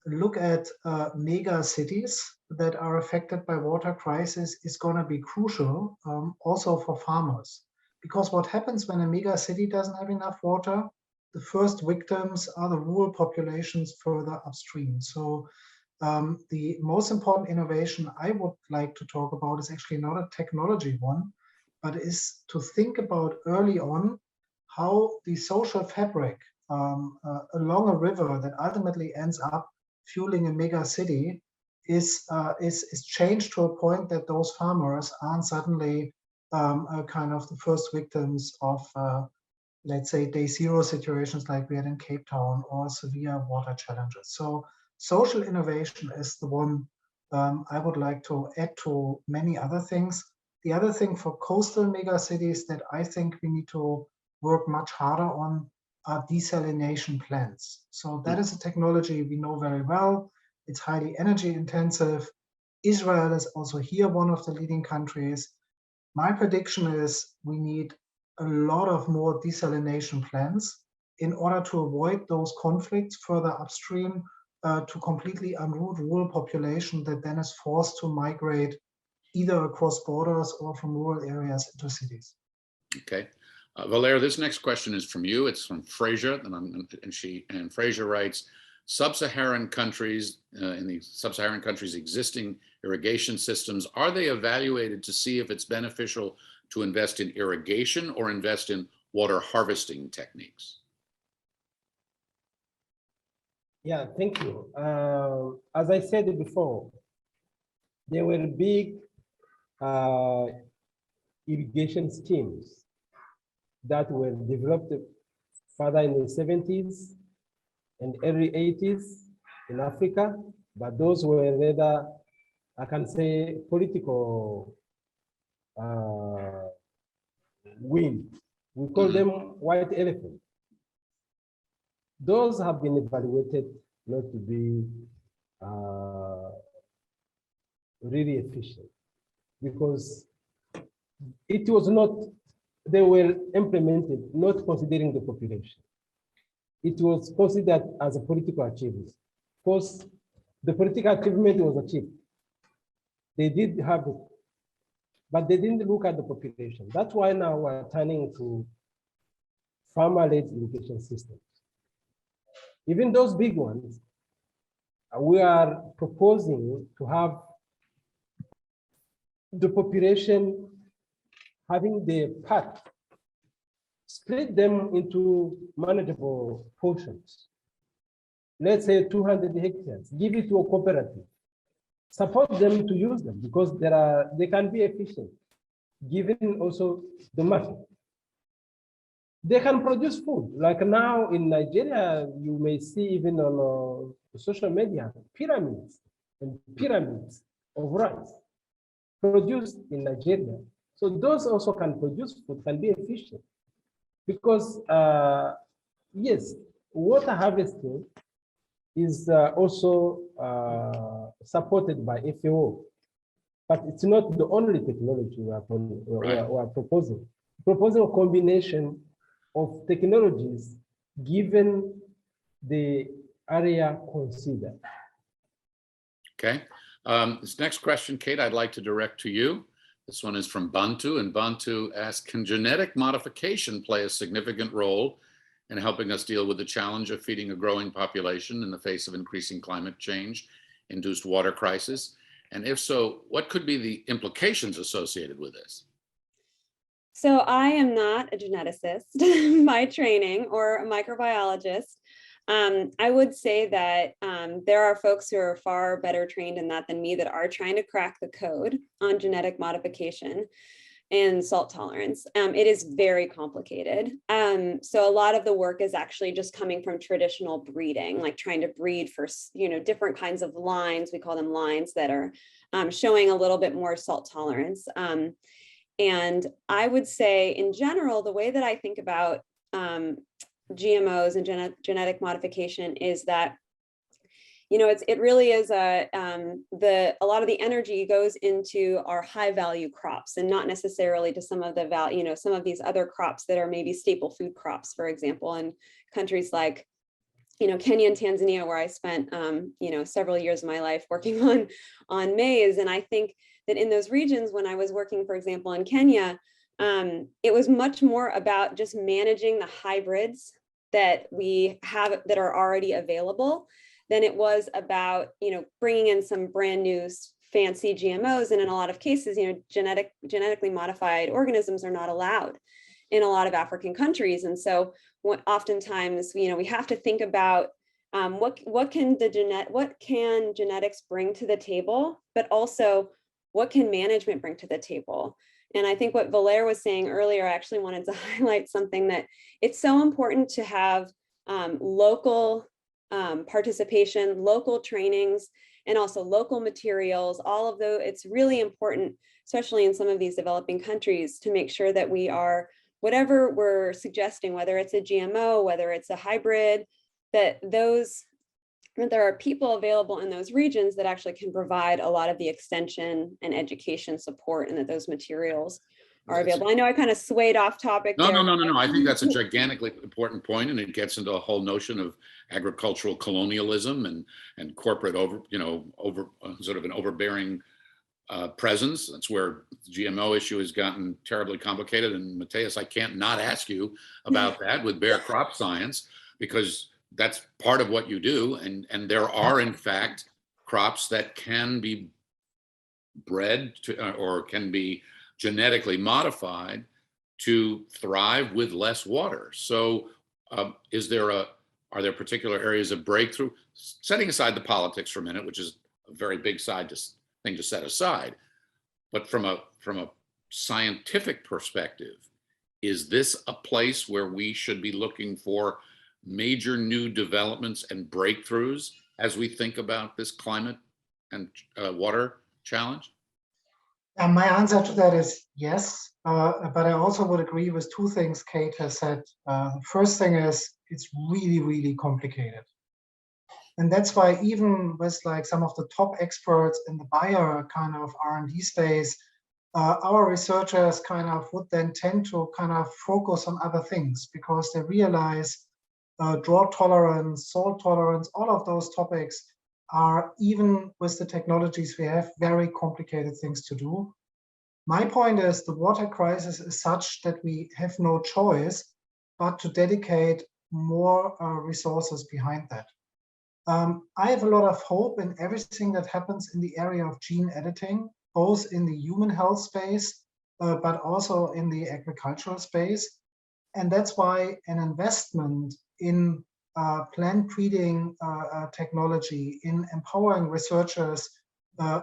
look at mega cities that are affected by water crisis is going to be crucial also for farmers. Because what happens when a mega city doesn't have enough water, the first victims are the rural populations further upstream. So the most important innovation I would like to talk about is actually not a technology one, but is to think about early on how the social fabric along a river that ultimately ends up fueling a mega city is changed to a point that those farmers aren't suddenly kind of the first victims of, let's say, day zero situations like we had in Cape Town or severe water challenges. So social innovation is the one I would like to add to many other things. The other thing for coastal mega cities that I think we need to work much harder on are desalination plants. So that is a technology we know very well. It's highly energy intensive. Israel is also here one of the leading countries. My prediction is we need a lot of more desalination plants in order to avoid those conflicts further upstream to completely unroot rural population that then is forced to migrate either across borders or from rural areas into cities. Okay. Valere, this next question is from you. It's from Fraser, and Fraser writes, sub-Saharan countries, in the sub-Saharan countries' existing irrigation systems, are they evaluated to see if it's beneficial to invest in irrigation or invest in water harvesting techniques? Yeah, thank you. As I said before, there were big irrigation schemes that were developed further in the 70s and early 80s in Africa, but those were rather, I can say, political wind. We call them white elephant. Those have been evaluated not to be really efficient because it was not, they were implemented not considering the population. It was considered as a political achievement. Of course, the political achievement was achieved. They did have it, but they didn't look at the population. That's why now we're turning to farmer-led irrigation systems. Even those big ones, we are proposing to have the population having their part, split them into manageable portions. Let's say 200 hectares, give it to a cooperative, support them to use them because they can be efficient, given also the market. They can produce food. Like now in Nigeria, you may see even on social media, pyramids and pyramids of rice produced in Nigeria. So those also can produce food, can be efficient. Because yes, water harvesting is also supported by FAO. But it's not the only technology we are proposing. Proposing a combination of technologies given the area considered. Okay. This next question, Kate, I'd like to direct to you. This one is from Bantu, and Bantu asks, can genetic modification play a significant role in helping us deal with the challenge of feeding a growing population in the face of increasing climate change induced water crisis? And if so, what could be the implications associated with this? So I am not a geneticist by training or a microbiologist. I would say that there are folks who are far better trained in that than me that are trying to crack the code on genetic modification and salt tolerance. It is very complicated. So a lot of the work is actually just coming from traditional breeding, like trying to breed for, different kinds of lines. We call them lines that are showing a little bit more salt tolerance. And I would say in general, the way that I think about GMOs and genetic modification is that, it really is a lot of the energy goes into our high value crops and not necessarily to some of the value, some of these other crops that are maybe staple food crops, for example, in countries like, Kenya and Tanzania, where I spent, several years of my life working on maize. And I think that in those regions, when I was working, for example, in Kenya, it was much more about just managing the hybrids that we have that are already available than it was about, bringing in some brand new fancy GMOs. And in a lot of cases, genetically modified organisms are not allowed in a lot of African countries. And so oftentimes, we have to think about what can genetics bring to the table, but also what can management bring to the table? And I think what Valere was saying earlier, I actually wanted to highlight something that it's so important to have local participation, local trainings, and also local materials. All of those, it's really important, especially in some of these developing countries, to make sure that we are, whatever we're suggesting, whether it's a GMO, whether it's a hybrid, that there are people available in those regions that actually can provide a lot of the extension and education support, and that those materials are available. I know I kind of swayed off topic. No. I think that's a gigantically important point, and it gets into a whole notion of agricultural colonialism and corporate sort of an overbearing presence. That's where the GMO issue has gotten terribly complicated. And Matthias, I can't not ask you about that with Bayer Crop Science, because that's part of what you do. And there are, in fact, crops that can be bred to, or can be genetically modified to thrive with less water. So are there particular areas of breakthrough, setting aside the politics for a minute, which is a very big thing to set aside, but from a scientific perspective, is this a place where we should be looking for major new developments and breakthroughs as we think about this climate and water challenge? My answer to that is yes, but I also would agree with two things Kate has said. The first thing is it's really, really complicated. And that's why even with like some of the top experts in the Bayer kind of R&D space, our researchers kind of would then tend to kind of focus on other things, because they realize drought tolerance, salt tolerance, all of those topics are, even with the technologies we have, very complicated things to do. My point is the water crisis is such that we have no choice but to dedicate more resources behind that. I have a lot of hope in everything that happens in the area of gene editing, both in the human health space, but also in the agricultural space. And that's why an investment in plant breeding technology, in empowering researchers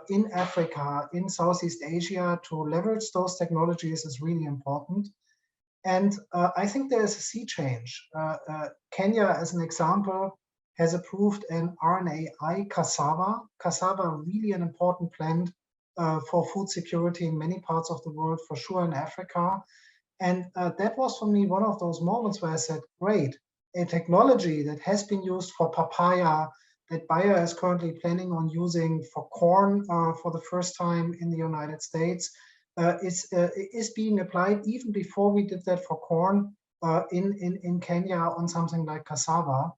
in Africa, in Southeast Asia to leverage those technologies is really important. And I think there's a sea change. Kenya, as an example, has approved an RNAi cassava. Cassava, really an important plant for food security in many parts of the world, for sure in Africa. And that was for me one of those moments where I said, great, a technology that has been used for papaya, that Bayer is currently planning on using for corn for the first time in the United States is being applied even before we did that for corn in Kenya on something like cassava,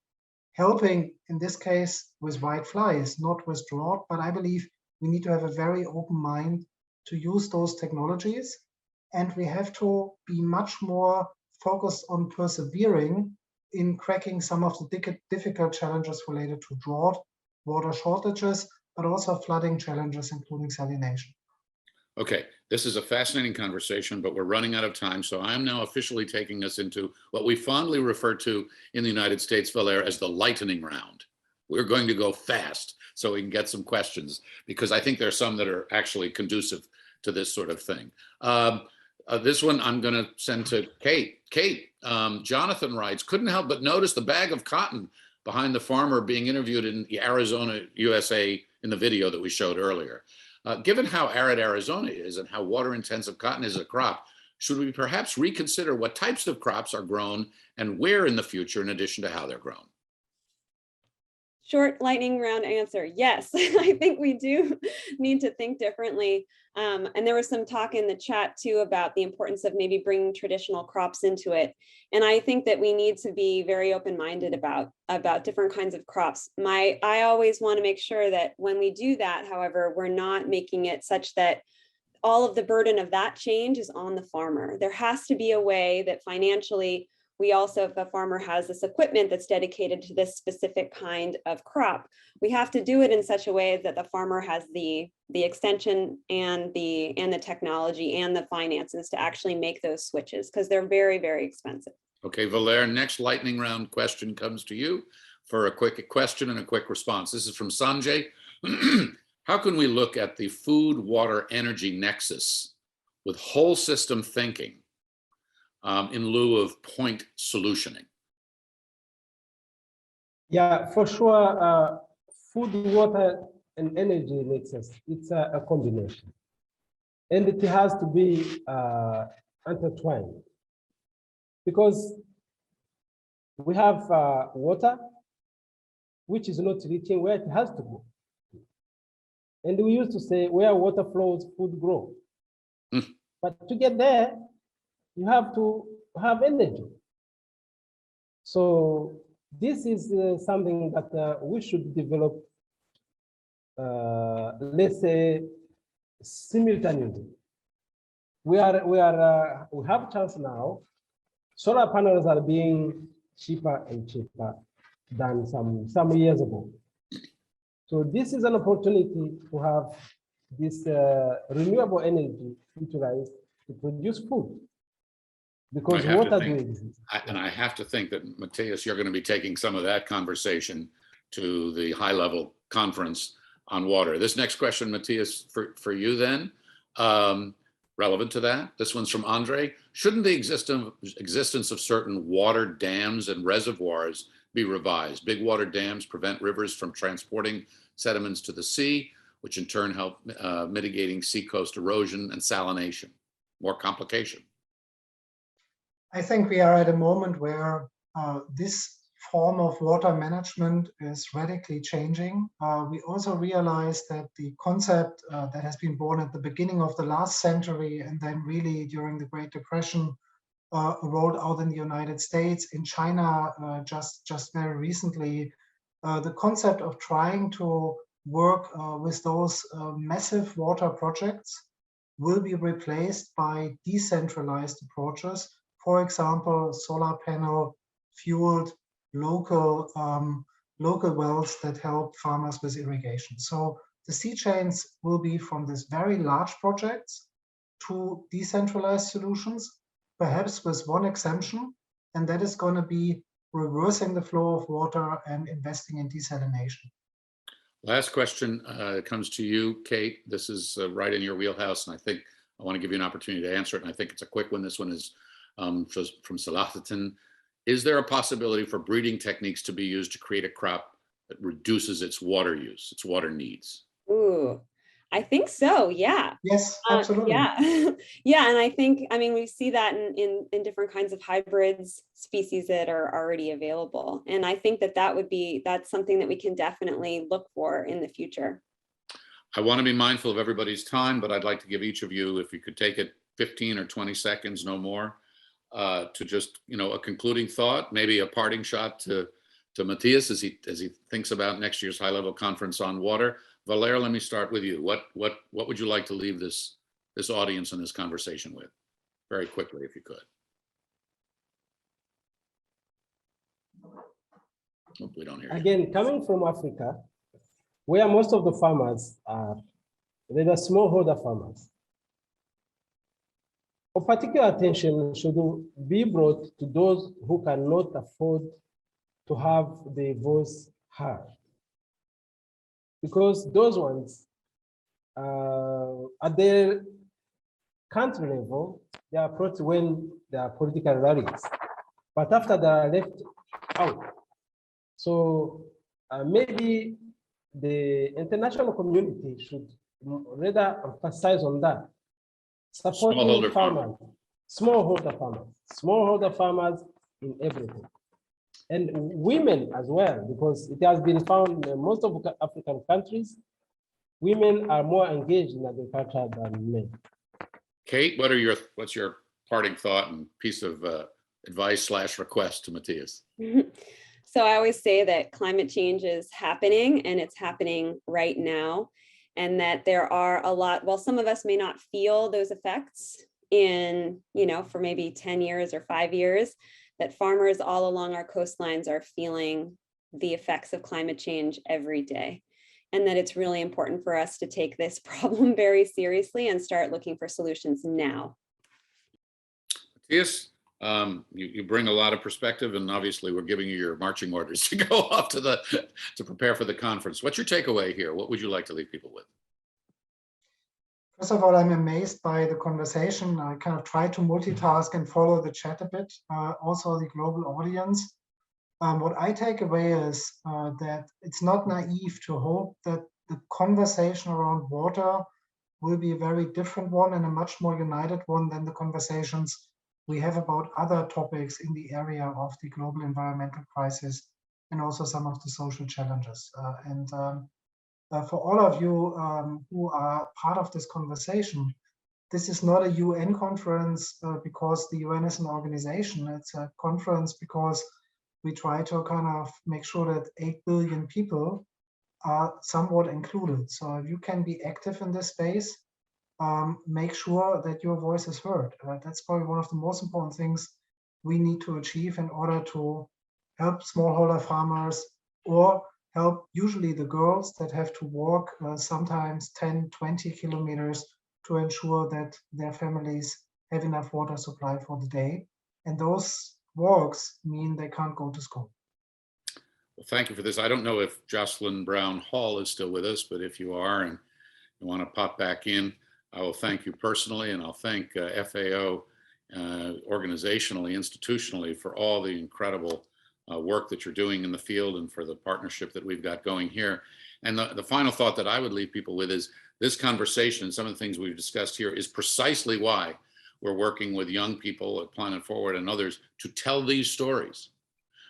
helping in this case with white flies, not with drought. But I believe we need to have a very open mind to use those technologies. And we have to be much more focused on persevering in cracking some of the difficult challenges related to drought, water shortages, but also flooding challenges, including salination. Okay, this is a fascinating conversation, but we're running out of time. So I'm now officially taking us into what we fondly refer to in the United States, Valere, as the lightning round. We're going to go fast so we can get some questions, because I think there are some that are actually conducive to this sort of thing. This one I'm going to send to Kate. Kate, Jonathan writes, couldn't help but notice the bag of cotton behind the farmer being interviewed in Arizona, USA in the video that we showed earlier. Given how arid Arizona is and how water intensive cotton is a crop, should we perhaps reconsider what types of crops are grown and where in the future in addition to how they're grown? Short lightning round answer, yes. I think we do need to think differently. And there was some talk in the chat too about the importance of maybe bringing traditional crops into it. And I think that we need to be very open-minded about different kinds of crops. I always want to make sure that when we do that, however, we're not making it such that all of the burden of that change is on the farmer. There has to be a way that financially we also, if a farmer has this equipment that's dedicated to this specific kind of crop, we have to do it in such a way that the farmer has the extension and the technology and the finances to actually make those switches, because they're very, very expensive. Okay, Valere, next lightning round question comes to you for a quick question and a quick response. This is from Sanjay. How can we look at the food, water, energy nexus with whole system thinking in lieu of point solutioning? Yeah, for sure. Food, water, and energy nexus, it's a combination. And it has to be intertwined, because we have water, which is not reaching where it has to go. And we used to say, where water flows, food grows. But to get there, you have to have energy. So this is something that we should develop, let's say, simultaneously. We have a chance now. Solar panels are being cheaper and cheaper than some years ago. So this is an opportunity to have this renewable energy utilized to produce food, because water do exist. And I have to think that, Matthias, you're going to be taking some of that conversation to the high-level conference on water. This next question, Matthias, for you then, relevant to that. This one's from Andre. Shouldn't the existence of certain water dams and reservoirs be revised? Big water dams prevent rivers from transporting sediments to the sea, which in turn help mitigating seacoast erosion and salination. More complication. I think we are at a moment where this form of water management is radically changing. We also realize that the concept that has been born at the beginning of the last century and then really during the Great Depression rolled out in the United States, in China just very recently, the concept of trying to work with those massive water projects will be replaced by decentralized approaches. For example, solar panel fueled local wells that help farmers with irrigation. So the sea change will be from these very large projects to decentralized solutions, perhaps with one exemption, and that is going to be reversing the flow of water and investing in desalination. Last question comes to you, Kate. This is right in your wheelhouse, and I think I want to give you an opportunity to answer it, and I think it's a quick one. This one is from Salahatin. Is there a possibility for breeding techniques to be used to create a crop that reduces its water use, its water needs? Ooh, I think so. Yeah. Yes, absolutely. Yeah. Yeah. And I think, I mean, we see that in different kinds of hybrids species that are already available. And I think that's something that we can definitely look for in the future. I want to be mindful of everybody's time, but I'd like to give each of you, if you could take it 15 or 20 seconds, no more, to just, a concluding thought, maybe a parting shot to Matthias as he thinks about next year's high-level conference on water. Valere, let me start with you. What would you like to leave this audience and this conversation with? Very quickly, if you could. Hope we don't hear you. Again, coming from Africa, where most of the farmers are, they are smallholder farmers. Of particular attention should be brought to those who cannot afford to have their voice heard. Because those ones, at their country level, they are brought when there are political rallies, but after they are left out. So maybe the international community should rather emphasize on that. Supporting farmers, smallholder farmers in everything. And women as well, because it has been found in most of the African countries, women are more engaged in agriculture than men. Kate, what's your parting thought and piece of advice / request to Matthias? So I always say that climate change is happening, and it's happening right now. And that there are a lot, while some of us may not feel those effects for maybe 10 years or 5 years, that farmers all along our coastlines are feeling the effects of climate change every day. And that it's really important for us to take this problem very seriously and start looking for solutions now. Matthias, you bring a lot of perspective, and obviously we're giving you your marching orders to go off to prepare for the conference. What's your takeaway here? What would you like to leave people with? First of all, I'm amazed by the conversation. I kind of try to multitask and follow the chat a bit, also the global audience. What I take away is that it's not naive to hope that the conversation around water will be a very different one and a much more united one than the conversations we have about other topics in the area of the global environmental crisis and also some of the social challenges. For all of you who are part of this conversation, this is not a UN conference because the UN is an organization. It's a conference because we try to kind of make sure that 8 billion people are somewhat included. So if you can be active in this space, make sure that your voice is heard. That's probably one of the most important things we need to achieve in order to help smallholder farmers or help usually the girls that have to walk sometimes 10, 20 kilometers to ensure that their families have enough water supply for the day. And those walks mean they can't go to school. Well, thank you for this. I don't know if Jocelyn Brown Hall is still with us, but if you are and you want to pop back in, I will thank you personally, and I'll thank FAO organizationally, institutionally, for all the incredible work that you're doing in the field and for the partnership that we've got going here. And the final thought that I would leave people with is this conversation and some of the things we've discussed here is precisely why we're working with young people at Planet Forward and others to tell these stories,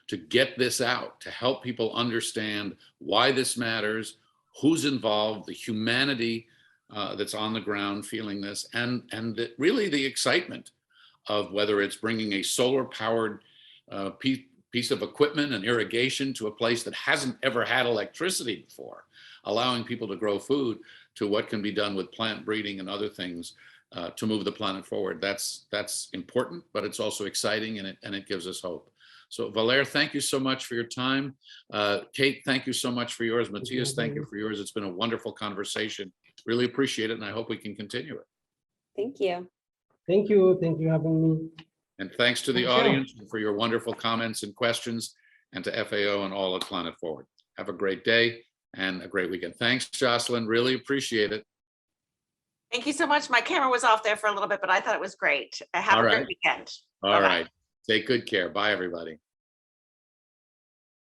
to get this out, to help people understand why this matters, who's involved, the humanity that's on the ground feeling this, and really the excitement of whether it's bringing a solar powered piece of equipment and irrigation to a place that hasn't ever had electricity before, allowing people to grow food, to what can be done with plant breeding and other things to move the planet forward. That's important, but it's also exciting, and it gives us hope. So Valere, thank you so much for your time. Kate, thank you so much for yours. Matthias, thank you for yours. It's been a wonderful conversation. Really appreciate it, and I hope we can continue it. Thank you. Thank you for having me. And thanks to the audience for your wonderful comments and questions, and to FAO and all at Planet Forward. Have a great day and a great weekend. Thanks, Jocelyn. Really appreciate it. Thank you so much. My camera was off there for a little bit, but I thought it was great. Have a great weekend. All right. Take good care. Bye, everybody.